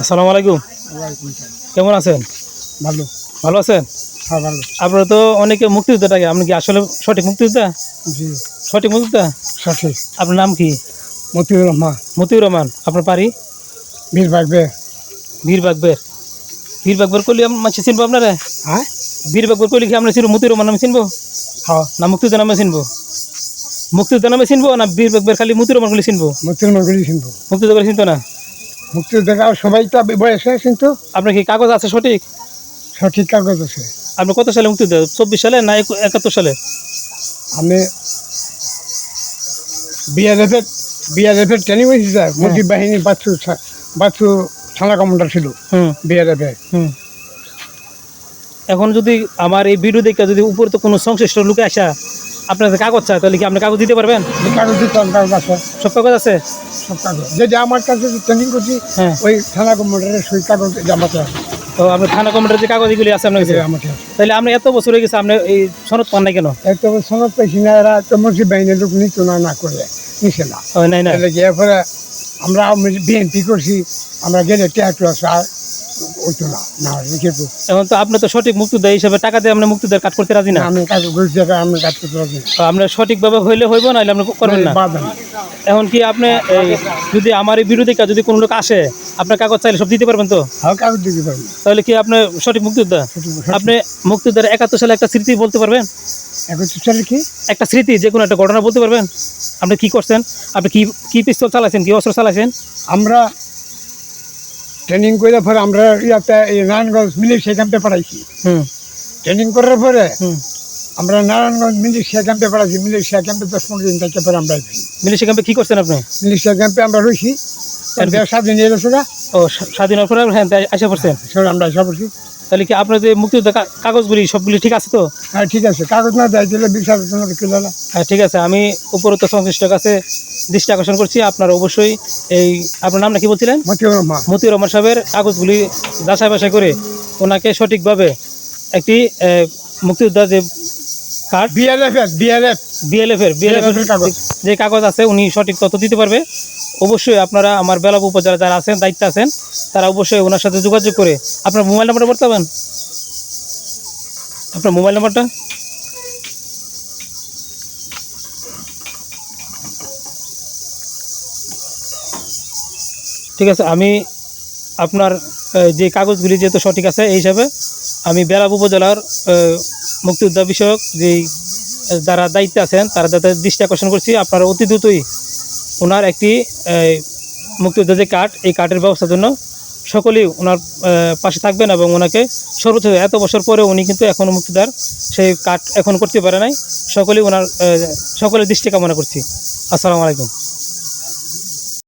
আসসালামু আলাইকুম। কেমন আছেন? ভালো। ভালো আছেন? হ্যাঁ, ভালো। আপনারা তো অনেকে মুক্তিযোদ্ধাটাকে, আপনি কি আসলে সঠিক মুক্তিযোদ্ধা? জি, সঠিক মুক্তিযোদ্ধা? সঠিক। আপনার নাম কি? মতিউর রহমান। মতিউর রহমান। আপনার বাড়ি? বীর বাগবে। বীর বাগবের। বীর বাগবের কলি মাঝে চিনবো আপনারা? হ্যাঁ, বীর বাগবের কলি কি আমরা চিনবো? মতিউর রহমান নামে চিনবো হ্যাঁ। না মুক্তিযোদ্ধা নামে চিনবো? মুক্তিযোদ্ধা নামে চিনবো না বীর বাগবের খালি মতিউর রহমান কলি চিনবো? মতিউর রহমান কলি চিনবো। মুক্তিযোদ্ধা করে চিনতো না? মুক্তিযোদ্ধা সবাই তো বয়সে কিন্তু আপনার কি কাগজ আছে সঠিক? সঠিক কাগজ আছে। আপনি কত সালে মুক্তিযোদ্ধা? 24 সালে না 71 সালে? আমি বিআরএফের ট্রেনিং হয়েছি স্যার। মুজিব বাহিনী বাচ্চু থানা কমান্ডার ছিল বিআরএফের। এখন যদি আমার এই ভিডিও দেখে যদি উপরে তো কোনো সংশ্লিষ্ট লোকে আসা আপনার কাগজ চায়, তাহলে কি আপনি কাগজ দিতে পারবেন? কাগজ দিতাম, কাগজ আছে, সব কাগজ আছে? সব কাগজ। যেটা আমার কাছে ট্রেনিং করছি ওই থানা কমান্ডারের সই কাগজ জামাতে আছে। তো আপনার থানা কমান্ডারের যে কাগজগুলি আছে আপনার কাছে? আমাকে। তাহলে আপনি এত বছর হয়ে গেছে, আপনি এই সনদ পান নাই কেন? এত সনদ পাইছি না, এরা তো মুজিব বাহিনীর লোক নিত না করে নিছে না। নাই না, এরপরে আমরা বিএনপি করছি, আমরা গেলে ট্যাক্টর আছে আর ওইতো না না কিন্তু। এখন তো আপনি তো সঠিক মুক্তিযোদ্ধা হিসাবে টাকা দিয়ে আপনি মুক্তিযোদ্ধার কাজ করতে রাজি না? আমি কাজ করছি, আমি কাজ করতে রাজি না। আপনার সঠিকভাবে হইলে হইব, না হলে আপনি করবেন না? এখন কি আপনি যদি আমার এই ভিডিও দেখে যদি কোনো লোক আসে, আপনার কাগজ চাইলে সব দিতে পারবেন তো? হ্যাঁ, কাগজ দিতে পারবেন। তাহলে কি আপনি সঠিক মুক্তিযোদ্ধা? আপনি মুক্তিযোদ্ধার 71 সালে একটা স্মৃতি বলতে পারবেন? 71 সালে কি একটা স্মৃতি, যে কোনো একটা ঘটনা বলতে পারবেন? আপনি কি করছেন? আপনি কি পিস্তল চালাইছেন, কি অস্ত্র চালাইছেন? আমরা ট্রেনিং করে পরে আমরা ইয়াতে নারায়ণগঞ্জ মিলিশিয়া ক্যাম্পে পাঠাইছি। ট্রেনিং করার পরে আমরা নারায়ণগঞ্জ মিলিশিয়া ক্যাম্পে পাঠাইছি। মিলিশিয়া ক্যাম্পে 10-15 দিন থেকে পরে আমরা মিলিশিয়া ক্যাম্পে কি করছেন আপনি? মিলিশিয়া ক্যাম্পে আমরা রয়েছি। স্বাধীন নিয়ে গেছে না? ও, স্বাধীন হওয়ার পরে হ্যাঁ আসা পড়ছেন? আমরা আসা পড়ছি। তাহলে কি আপনার যে মুক্তিযোদ্ধা কাগজগুলি সবগুলি ঠিক আছে তো? হ্যাঁ, ঠিক আছে। কাগজ না দেয় দিলে বিচার কিলো না। হ্যাঁ, ঠিক আছে। আমি উপরোক্ত সংশ্লিষ্ট কাছে দৃষ্টি আকর্ষণ করছি। আপনারা অবশ্যই এই, আপনার নামটা কি বলছিলেন? মতিউর রহমান। মতিউর রহমান সাহেবের কাগজগুলি যাচাই বাছাই করে ওনাকে সঠিকভাবে একটি মুক্তিযোদ্ধা যে কার্ড, বিএলএফের যে কাগজ আছে, উনি সঠিক তথ্য দিতে পারবে। অবশ্যই আপনারা আমার বেলাব উপজেলা যারা আছেন, দায়িত্বে আছেন, তারা অবশ্যই ওনার সাথে যোগাযোগ করে আপনার মোবাইল নাম্বারটা বলতে পারবেন? আপনার মোবাইল নাম্বারটা? ঠিক আছে, আমি আপনার যে কাগজগুলি যেহেতু সঠিক আছে, এই হিসাবে আমি বেলাব উপজেলার মুক্তিযোদ্ধা বিষয়ক যেই যারা দায়িত্বে আছেন তারা যাদের দৃষ্টি আকর্ষণ করছি, আপনারা অতি দ্রুতই ওনার একটি মুক্তিযোদ্ধা যে কার্ড, এই কার্ডের ব্যবস্থার জন্য সকলেই ওনার পাশে থাকবেন এবং ওনাকে সর্বোচ্চ, এত বছর পরে উনি কিন্তু এখনও মুক্তিযোদ্ধার সেই কার্ড এখন করতে পারে নাই। সকলেই ওনার সকলের দৃষ্টি কামনা করছি। আসসালামু আলাইকুম।